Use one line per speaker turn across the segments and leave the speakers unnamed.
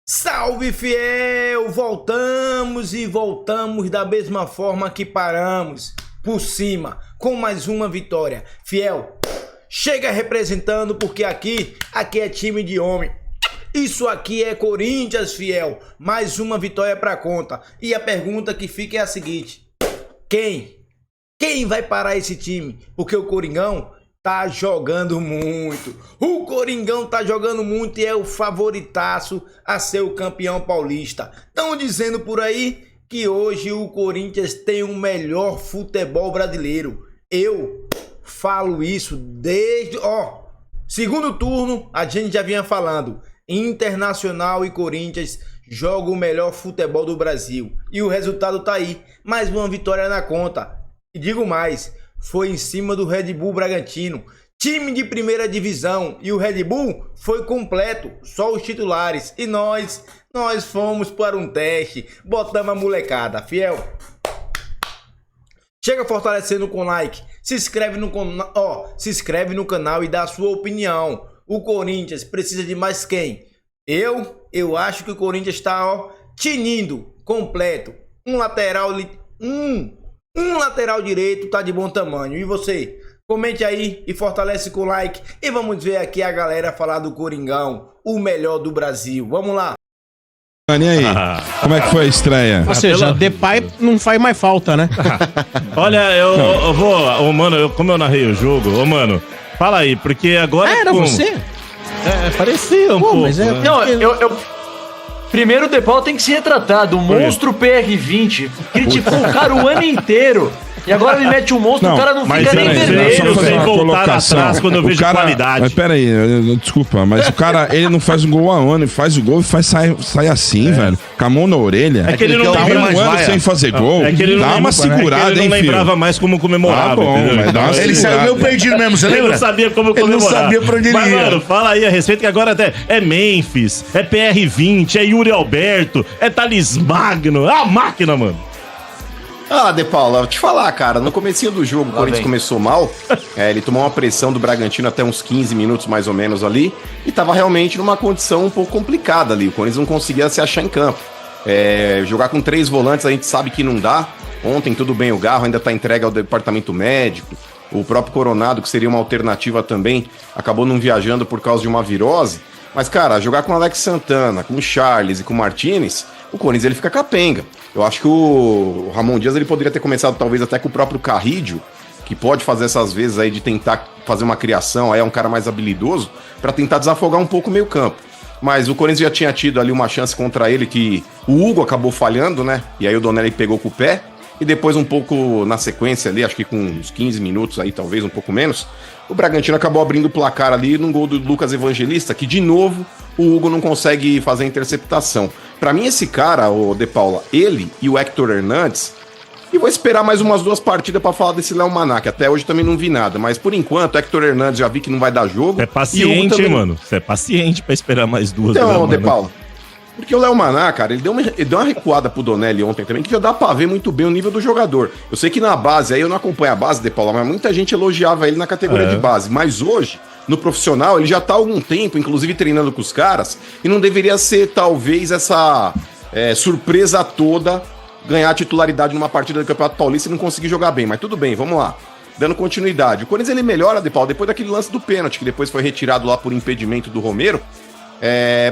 Salve, fiel! Voltamos e voltamos da mesma forma que paramos, por cima, com mais uma vitória. Fiel, chega representando porque aqui é time de homem. Isso aqui é Corinthians, fiel. Mais uma vitória pra conta. E a pergunta que fica é a seguinte: Quem vai parar esse time? Porque o Coringão tá jogando muito. O Coringão tá jogando muito e é o favoritaço a ser o campeão paulista. Estão dizendo por aí que hoje o Corinthians tem o melhor futebol brasileiro. Eu falo isso desde... segundo turno, a gente já vinha falando. Internacional e Corinthians jogam o melhor futebol do Brasil. E o resultado tá aí. Mais uma vitória na conta. E digo mais, foi em cima do Red Bull Bragantino, time de primeira divisão, e o Red Bull foi completo, só os titulares, e nós fomos para um teste, botamos a molecada, fiel. Chega fortalecendo com like, se inscreve no canal e dá a sua opinião. O Corinthians precisa de mais quem? Eu acho que o Corinthians está tinindo, completo, um lateral direito tá de bom tamanho. E você? Comente aí e fortalece com o like. E vamos ver aqui a galera falar do Coringão, o melhor do Brasil. Vamos lá.
E aí? Como é que foi a estreia?
Ou seja, Depay não faz mais falta, né?
Olha, eu vou... mano, como eu narrei o jogo, mano, fala aí, porque agora...
era você?
Parecia um pouco.
Mas
né?
Não, primeiro o Depay tem que ser retratado. O monstro PR20 criticou o cara o ano inteiro. E agora ele mete um monstro, o cara não fica nem vermelho.
Só sem voltar atrás quando eu vejo qualidade.
Mas pera aí, desculpa, mas o cara, ele não faz um gol há um ano, ele faz o gol e sai assim, velho, com a mão na orelha.
É que ele não
tá
lembra
um ano sem fazer gol.
É que ele
dá uma segurada,
ele não lembrava mais como comemorava.
Mas dá uma
ele saiu meio perdido mesmo, você lembra?
Ele não sabia como comemorar.
Ele não sabia pra onde ele ia.
Mas, mano, fala aí a respeito que agora até é Memphis, é PR20, é Yuri Alberto, é Thales Magno, é a máquina, mano.
De Paula, vou te falar, cara, no comecinho do jogo, o Corinthians começou mal, ele tomou uma pressão do Bragantino até uns 15 minutos mais ou menos ali, e tava realmente numa condição um pouco complicada ali, o Corinthians não conseguia se achar em campo. Jogar com 3 volantes a gente sabe que não dá, ontem tudo bem, o Garro ainda tá entregue ao departamento médico, o próprio Coronado, que seria uma alternativa também, acabou não viajando por causa de uma virose, mas cara, jogar com o Alex Santana, com o Charles e com o Martinez, o Corinthians ele fica capenga. Eu acho que o Ramon Dias ele poderia ter começado talvez até com o próprio Carrídio, que pode fazer essas vezes aí de tentar fazer uma criação, aí é um cara mais habilidoso, para tentar desafogar um pouco o meio campo. Mas o Corinthians já tinha tido ali uma chance contra ele que o Hugo acabou falhando, né? E aí o Donelli pegou com o pé. E depois um pouco na sequência ali, acho que com uns 15 minutos aí, talvez um pouco menos, o Bragantino acabou abrindo o placar ali num gol do Lucas Evangelista, que de novo o Hugo não consegue fazer a interceptação. Pra mim esse cara, o De Paula, ele e o Hector Hernandes, e vou esperar mais umas 2 partidas pra falar desse Léo Maná, que até hoje também não vi nada, mas por enquanto o Hector Hernandes já vi que não vai dar jogo.
É paciente, também... mano, você é paciente pra esperar mais 2.
Então, De Paula, porque o Léo Maná, cara, ele deu uma recuada pro Donelli ontem também, que já dá pra ver muito bem o nível do jogador. Eu sei que na base, aí eu não acompanho a base, De Paula, mas muita gente elogiava ele na categoria de base. Mas hoje, no profissional, ele já tá há algum tempo, inclusive treinando com os caras, e não deveria ser, talvez, essa surpresa toda ganhar a titularidade numa partida do Campeonato Paulista e não conseguir jogar bem. Mas tudo bem, vamos lá. Dando continuidade. O Corinthians, ele melhora, De Paula, depois daquele lance do pênalti, que depois foi retirado lá por impedimento do Romero.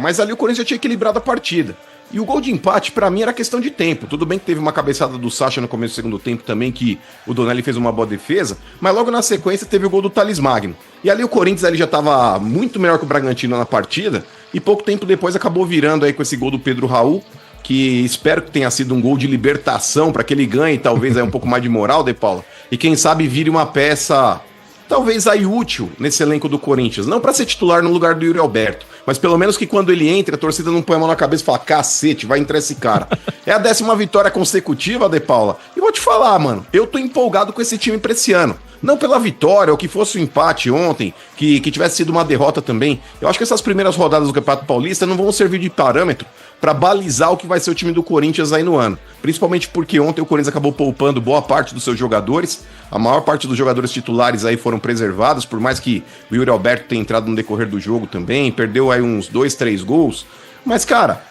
Mas ali o Corinthians já tinha equilibrado a partida. E o gol de empate, pra mim, era questão de tempo. Tudo bem que teve uma cabeçada do Sacha no começo do segundo tempo também, que o Donelli fez uma boa defesa, mas logo na sequência teve o gol do Thales Magno. E ali o Corinthians ali já tava muito melhor que o Bragantino na partida, e pouco tempo depois acabou virando aí com esse gol do Pedro Raul, que espero que tenha sido um gol de libertação para que ele ganhe talvez aí um pouco mais de moral, De Paula, e quem sabe vire uma peça... talvez aí útil nesse elenco do Corinthians. Não pra ser titular no lugar do Yuri Alberto, mas pelo menos que quando ele entra, a torcida não põe a mão na cabeça e fala, cacete, vai entrar esse cara. É a 10ª vitória consecutiva, De Paula. E vou te falar, mano, eu tô empolgado com esse time pra esse ano. Não pela vitória, ou que fosse um empate ontem, que tivesse sido uma derrota também. Eu acho que essas primeiras rodadas do Campeonato Paulista não vão servir de parâmetro para balizar o que vai ser o time do Corinthians aí no ano. Principalmente porque ontem o Corinthians acabou poupando boa parte dos seus jogadores. A maior parte dos jogadores titulares aí foram preservados, por mais que o Yuri Alberto tenha entrado no decorrer do jogo também, perdeu aí uns 2, 3 gols. Mas, cara,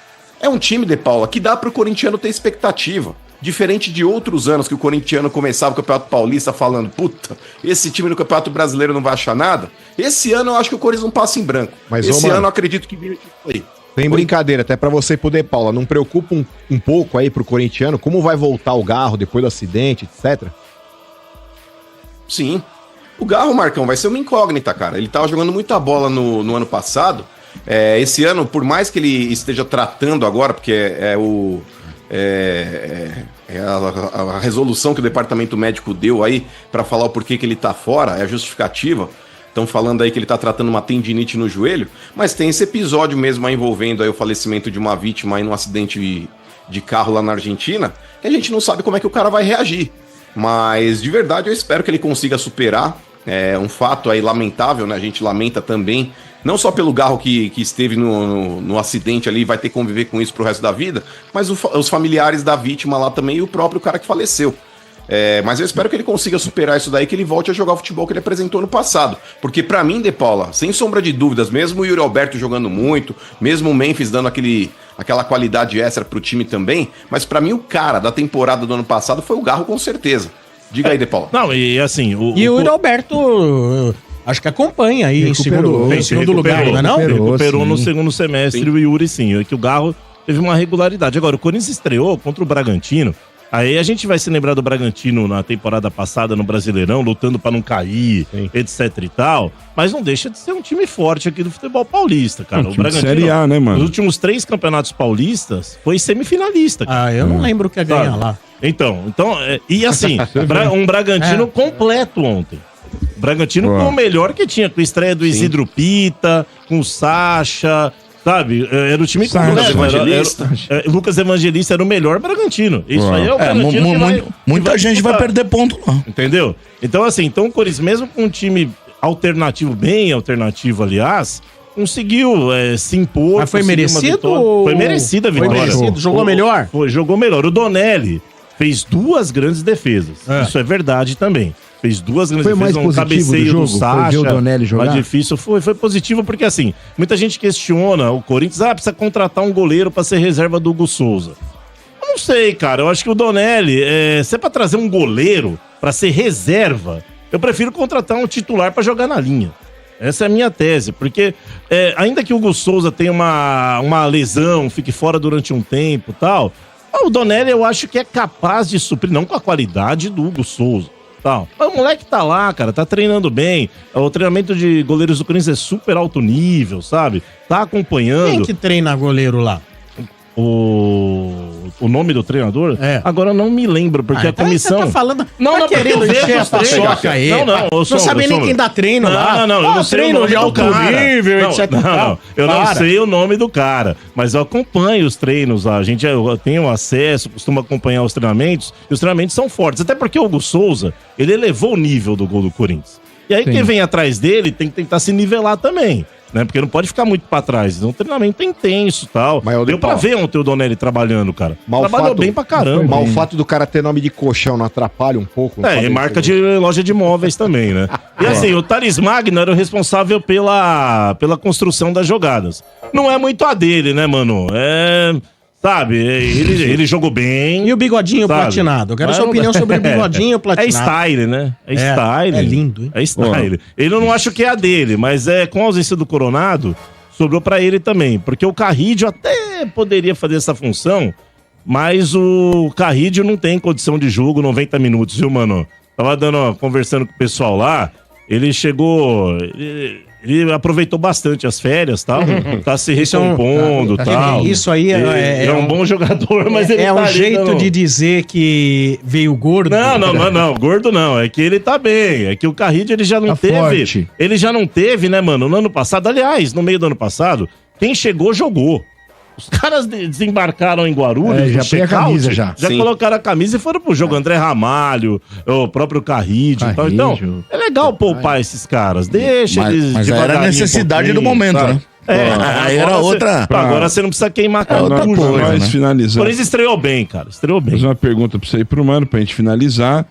É um time, De Paula, que dá pro corintiano ter expectativa. Diferente de outros anos que o corintiano começava o Campeonato Paulista falando, puta, esse time no Campeonato Brasileiro não vai achar nada. Esse ano eu acho que o Corinthians não passa em branco.
Mas,
esse
mano,
ano eu acredito que vira aí.
Tem brincadeira, até pra você poder, Paula, não preocupa um pouco aí pro corintiano, como vai voltar o Garro depois do acidente, etc?
Sim. O Garro, Marcão, vai ser uma incógnita, cara. Ele tava jogando muita bola no ano passado. Esse ano, por mais que ele esteja tratando agora, porque a resolução que o departamento médico deu aí pra falar o porquê que ele tá fora, é a justificativa. Estão falando aí que ele tá tratando uma tendinite no joelho, mas tem esse episódio mesmo aí envolvendo aí o falecimento de uma vítima aí num acidente de carro lá na Argentina, que a gente não sabe como é que o cara vai reagir. Mas de verdade eu espero que ele consiga superar. É um fato aí lamentável, né? A gente lamenta também, não só pelo Garro que esteve no acidente ali e vai ter que conviver com isso pro resto da vida, mas os familiares da vítima lá também e o próprio cara que faleceu. Mas eu espero que ele consiga superar isso daí, que ele volte a jogar o futebol que ele apresentou no passado. Porque pra mim, De Paula, sem sombra de dúvidas, mesmo o Yuri Alberto jogando muito, mesmo o Memphis dando aquela qualidade extra pro time também, mas pra mim o cara da temporada do ano passado foi o Garro com certeza. Diga aí, De Paula.
Não, e assim...
O Yuri Alberto, acho que acompanha aí em segundo lugar, não é não?
Recuperou no segundo semestre, o Yuri sim. É que o Garro teve uma regularidade. Agora, o Corinthians estreou contra o Bragantino. Aí a gente vai se lembrar do Bragantino na temporada passada no Brasileirão, lutando pra não cair, etc e tal. Mas não deixa de ser um time forte aqui do futebol paulista, cara.
O Bragantino, Série A, né, mano?
Nos últimos 3 campeonatos paulistas, foi semifinalista. Cara.
Eu não lembro o que é ganhar lá.
Então, e assim, um Bragantino completo ontem. O Bragantino foi o melhor que tinha, com a estreia do Isidro Pita, com o Sacha... Sabe, era o time com
Lucas Evangelista.
Lucas Evangelista era o melhor Bragantino. Isso aí é o Bragantino
muita gente vai perder ponto lá.
Entendeu? Então, assim, o Corinthians, mesmo com um time alternativo, bem alternativo, aliás, conseguiu se impor.
Mas foi merecido?
Foi merecida a vitória.
Foi merecido? Jogou melhor?
Jogou melhor. O Donelli fez 2 grandes defesas. Isso é verdade também. Fez 2 grandes defesas, um cabeceio do Sacha.
Foi ver o Donelli jogar?
Mais difícil. Foi positivo porque, assim, muita gente questiona o Corinthians. Precisa contratar um goleiro pra ser reserva do Hugo Souza. Eu não sei, cara. Eu acho que o Donelli, se é pra trazer um goleiro pra ser reserva, eu prefiro contratar um titular pra jogar na linha. Essa é a minha tese, porque ainda que o Hugo Souza tenha uma lesão, fique fora durante um tempo e tal, o Donelli eu acho que é capaz de suprir, não com a qualidade do Hugo Souza. Tal. Mas o moleque tá lá, cara, tá treinando bem. O treinamento de goleiros do Corinthians é super alto nível, sabe? Tá acompanhando.
Quem que treina goleiro lá?
O nome do treinador? Agora eu não me lembro, porque a comissão...
Você tá falando...
Não,
querendo encher a paçoca aí.
Não
sabe nem quem dá treino lá.
Não, eu não sei o nome
de alto nível, etc.
Não, eu não sei o nome do cara, mas eu acompanho os treinos lá. Eu tenho acesso, costumo acompanhar os treinamentos, e os treinamentos são fortes. Até porque o Hugo Souza, ele elevou o nível do gol do Corinthians. E aí quem vem atrás dele tem que tentar se nivelar também. Né? Porque não pode ficar muito pra trás. Então, o treinamento é intenso e tal. Deu pra ver ontem o Donelli trabalhando, cara. Trabalhou bem pra caramba.
Mas o fato do cara ter nome de colchão não atrapalha um pouco?
E marca de loja de móveis também, né? E assim, o Thales Magno era o responsável pela construção das jogadas. Não é muito a dele, né, mano? Sabe, ele jogou bem.
E o bigodinho platinado? Eu quero sua opinião sobre o bigodinho platinado.
É style, né? Style.
É lindo, hein?
É style. Ele não acho que é a dele, mas com a ausência do Coronado, sobrou pra ele também. Porque o Carrídio até poderia fazer essa função, mas o Carrídio não tem condição de jogo 90 minutos, viu, mano? Tava conversando com o pessoal lá, ele chegou... Ele aproveitou bastante as férias, tal, tá se recompondo, tal.
Isso aí
é um bom jogador, mas ele
um jeito de dizer que veio gordo.
Não, gordo não, é que ele tá bem, é que o Carrídio ele já não teve, forte. Ele já não teve, né, mano, no ano passado, aliás, no meio do ano passado, quem chegou, jogou. Os caras desembarcaram em Guarulhos,
já põe a camisa já.
Já colocaram a camisa e foram pro jogo. André Ramalho, o próprio Carrídio e tal. Então, é legal poupar esses caras. Deixa eles
mas era a necessidade do momento, sabe?
né? Aí era outra. Agora você não precisa queimar com
outra coisa, né? Finalizar.
Por isso estreou bem, cara. Estreou bem.
Fazer uma pergunta pra você aí pro Mano, pra gente finalizar.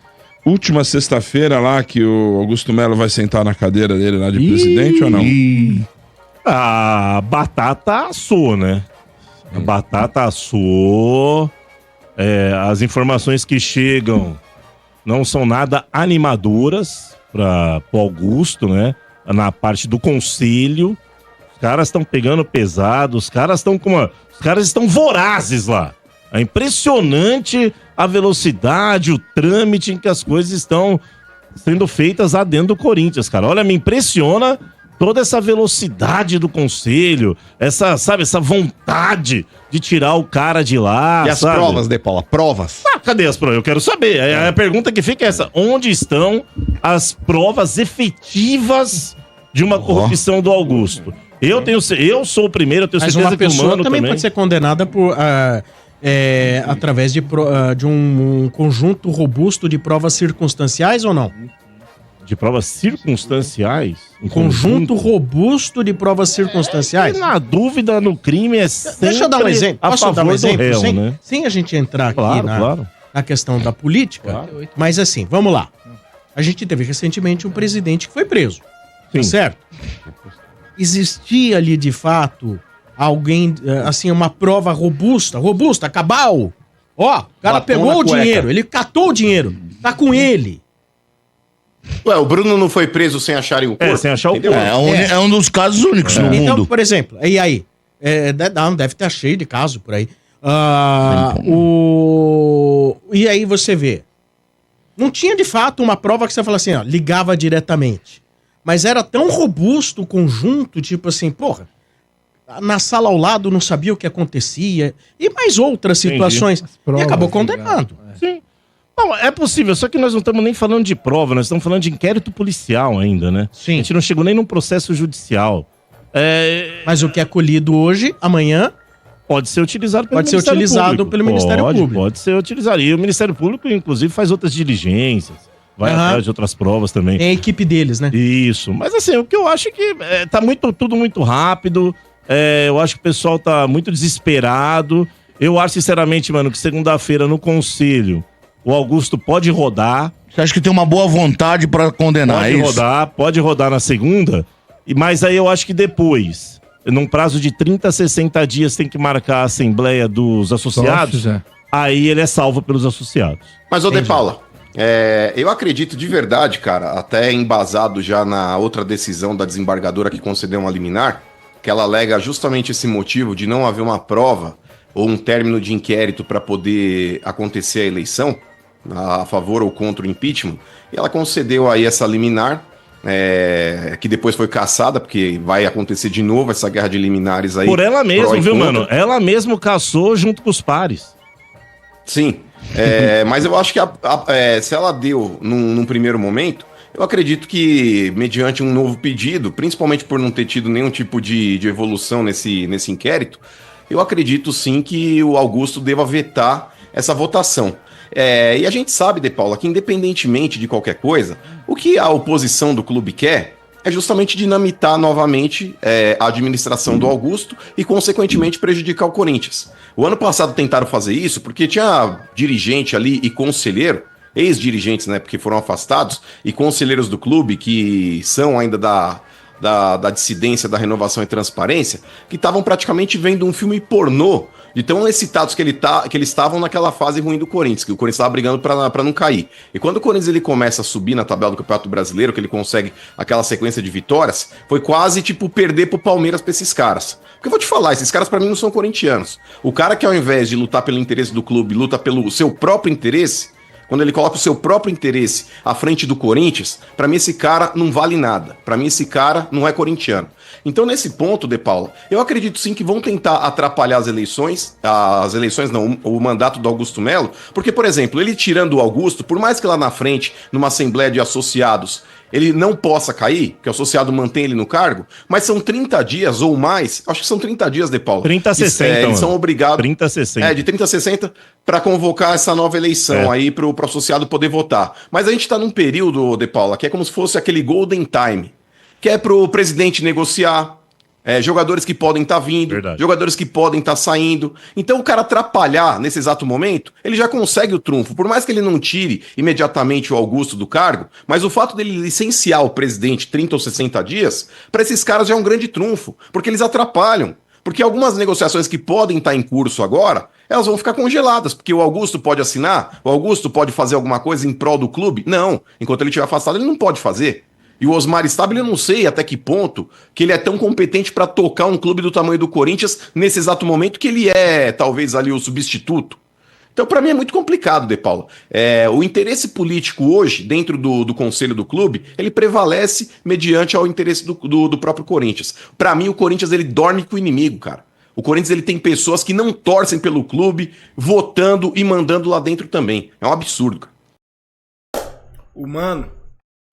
Última sexta-feira lá que o Augusto Melo vai sentar na cadeira dele lá de presidente ou não?
A batata assou, né? A batata assou. As informações que chegam não são nada animadoras para o Augusto, né? Na parte do conselho. Os caras estão pegando pesado, os caras estão vorazes lá. É impressionante a velocidade, o trâmite em que as coisas estão sendo feitas lá dentro do Corinthians, cara. Olha, me impressiona toda essa velocidade do conselho, essa vontade de tirar o cara de lá.
E as provas, De Paula? Provas.
Cadê as provas? Eu quero saber. A pergunta que fica é essa: onde estão as provas efetivas de uma corrupção do Augusto? Eu sou o primeiro, eu tenho
Mas
certeza
uma
que o
pessoa
Mano
também pode ser condenada por através de um conjunto robusto de provas circunstanciais ou não?
De provas circunstanciais?
Um conjunto robusto de provas circunstanciais?
Na dúvida, no crime é sempre.
Deixa eu dar um exemplo. Posso dar um exemplo?
Réu, né?
Sem a gente entrar aqui
Claro.
na questão da política. Mas assim, vamos lá. A gente teve recentemente um presidente que foi preso.
Sim.
Certo? Existia ali, de fato, alguém, assim, uma prova robusta, cabal. Ó, o cara
Batom
pegou
na
o
cueca.
dinheiro, ele catou o dinheiro, tá com ele.
Ué, o Bruno não foi preso sem acharem o corpo?
Sem achar o
Entendeu?
corpo.
É um dos casos únicos no
Então,
mundo.
por exemplo, e aí? Deve estar cheio de caso por aí. E aí você vê. Não tinha de fato uma prova que você fala assim, ó, ligava diretamente. Mas era tão robusto o conjunto, tipo assim, porra, na sala ao lado não sabia o que acontecia. E mais outras situações. E acabou condenando.
Sim. Não, é possível, só que nós não estamos nem falando de prova, nós estamos falando de inquérito policial ainda, né?
Sim.
A gente não chegou nem num processo judicial.
Mas o que é colhido hoje, amanhã,
pode ser utilizado
pelo Ministério Público.
Pode ser utilizado. E o Ministério Público, inclusive, faz outras diligências. Vai atrás de outras provas também.
É a equipe deles, né?
Isso. Mas assim, o que eu acho é que tá tudo muito rápido. Eu acho que o pessoal tá muito desesperado. Eu acho, sinceramente, mano, que segunda-feira no Conselho o Augusto pode rodar.
Você acha que tem uma boa vontade pra condenar
Pode rodar na segunda. Mas aí eu acho que depois, num prazo de 30 a 60 dias, tem que marcar a Assembleia dos Associados. Aí ele é salvo pelos associados.
Mas, De Paula, eu acredito de verdade, cara, até embasado já na outra decisão da desembargadora que concedeu uma liminar, que ela alega justamente esse motivo de não haver uma prova ou um término de inquérito para poder acontecer a eleição, a favor ou contra o impeachment, e ela concedeu aí essa liminar, que depois foi cassada, porque vai acontecer de novo essa guerra de liminares aí.
Por ela mesma, viu,
contra.
mano? Ela mesma cassou junto com os pares.
Sim, mas eu acho que se ela deu num primeiro momento, eu acredito que, mediante um novo pedido, principalmente por não ter tido nenhum tipo de evolução nesse inquérito, eu acredito sim que o Augusto deva vetar essa votação. E a gente sabe, De Paula, que independentemente de qualquer coisa, o que a oposição do clube quer é justamente dinamitar novamente a administração do Augusto e, consequentemente, prejudicar o Corinthians. O ano passado tentaram fazer isso porque tinha dirigente ali e conselheiro, ex-dirigentes, né, porque foram afastados, e conselheiros do clube que são ainda da dissidência, da renovação e transparência, que estavam praticamente vendo um filme pornô de tão excitados que eles estavam naquela fase ruim do Corinthians, que o Corinthians estava brigando para não cair. E quando o Corinthians ele começa a subir na tabela do Campeonato Brasileiro, que ele consegue aquela sequência de vitórias, foi quase tipo perder pro Palmeiras pra esses caras. Porque eu vou te falar, esses caras para mim não são corintianos. O cara que ao invés de lutar pelo interesse do clube, luta pelo seu próprio interesse, quando ele coloca o seu próprio interesse à frente do Corinthians, pra mim esse cara não vale nada. Pra mim esse cara não é corintiano. Então nesse ponto, De Paula, eu acredito sim que vão tentar atrapalhar as eleições não, o mandato do Augusto Melo, porque, por exemplo, ele tirando o Augusto, por mais que lá na frente, numa assembleia de associados, ele não possa cair, que o associado mantém ele no cargo, mas são 30 dias ou mais, acho que são 30 dias, De Paula.
30 a 60,
eles são obrigados...
30 a 60.
De 30 a 60 para convocar essa nova eleição aí pro associado poder votar. Mas a gente tá num período, De Paula, que é como se fosse aquele golden time, que é pro presidente negociar, jogadores que podem estar vindo, jogadores que podem estar saindo. Então o cara atrapalhar nesse exato momento, ele já consegue o trunfo. Por mais que ele não tire imediatamente o Augusto do cargo, mas o fato dele licenciar o presidente 30 ou 60 dias, para esses caras já é um grande trunfo, porque eles atrapalham. Porque algumas negociações que podem estar em curso agora, elas vão ficar congeladas, porque o Augusto pode assinar, o Augusto pode fazer alguma coisa em prol do clube? Não, enquanto ele estiver afastado ele não pode fazer. E o Osmar Stabile, eu não sei até que ponto que ele é tão competente para tocar um clube do tamanho do Corinthians nesse exato momento que ele é, talvez, ali o substituto. Então, para mim, é muito complicado, De Paula. O interesse político hoje, dentro do conselho do clube, ele prevalece mediante ao interesse do próprio Corinthians. Para mim, o Corinthians ele dorme com o inimigo, cara. O Corinthians ele tem pessoas que não torcem pelo clube, votando e mandando lá dentro também. É um absurdo, cara.
O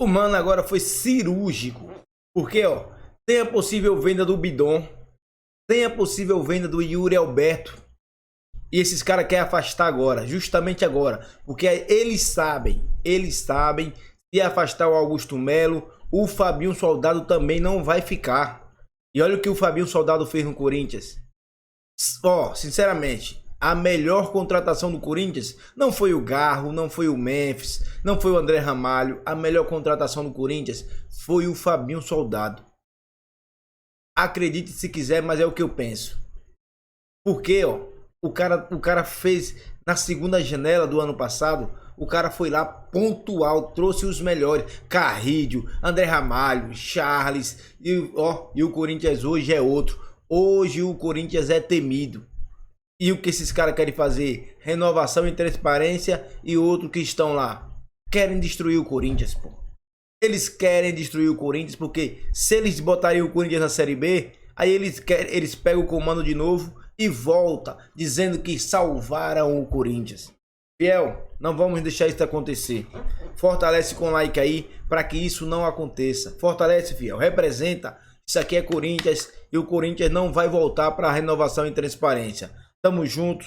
Mano agora foi cirúrgico. Porque, ó, tem a possível venda do Bidon, tem a possível venda do Yuri Alberto. E esses caras querem afastar agora, justamente agora. Porque eles sabem, se afastar o Augusto Melo, o Fabinho Soldado também não vai ficar. E olha o que o Fabinho Soldado fez no Corinthians. Ó, sinceramente, a melhor contratação do Corinthians não foi o Garro, não foi o Memphis, não foi o André Ramalho. A melhor contratação do Corinthians foi o Fabinho Soldado. Acredite se quiser, mas é o que eu penso. Porque, ó, o cara fez na segunda janela do ano passado, o cara foi lá pontual, trouxe os melhores. Carrídio, André Ramalho, Charles, e o Corinthians hoje é outro. Hoje o Corinthians é temido. E o que esses caras querem fazer? Renovação e transparência. E outro que estão lá querem destruir o Corinthians, pô. Eles querem destruir o Corinthians porque se eles botarem o Corinthians na Série B, aí eles pegam o comando de novo e volta dizendo que salvaram o Corinthians. Fiel, não vamos deixar isso acontecer. Fortalece com like aí para que isso não aconteça. Fortalece, Fiel, representa. Isso aqui é Corinthians e o Corinthians não vai voltar para renovação e transparência. Tamo junto.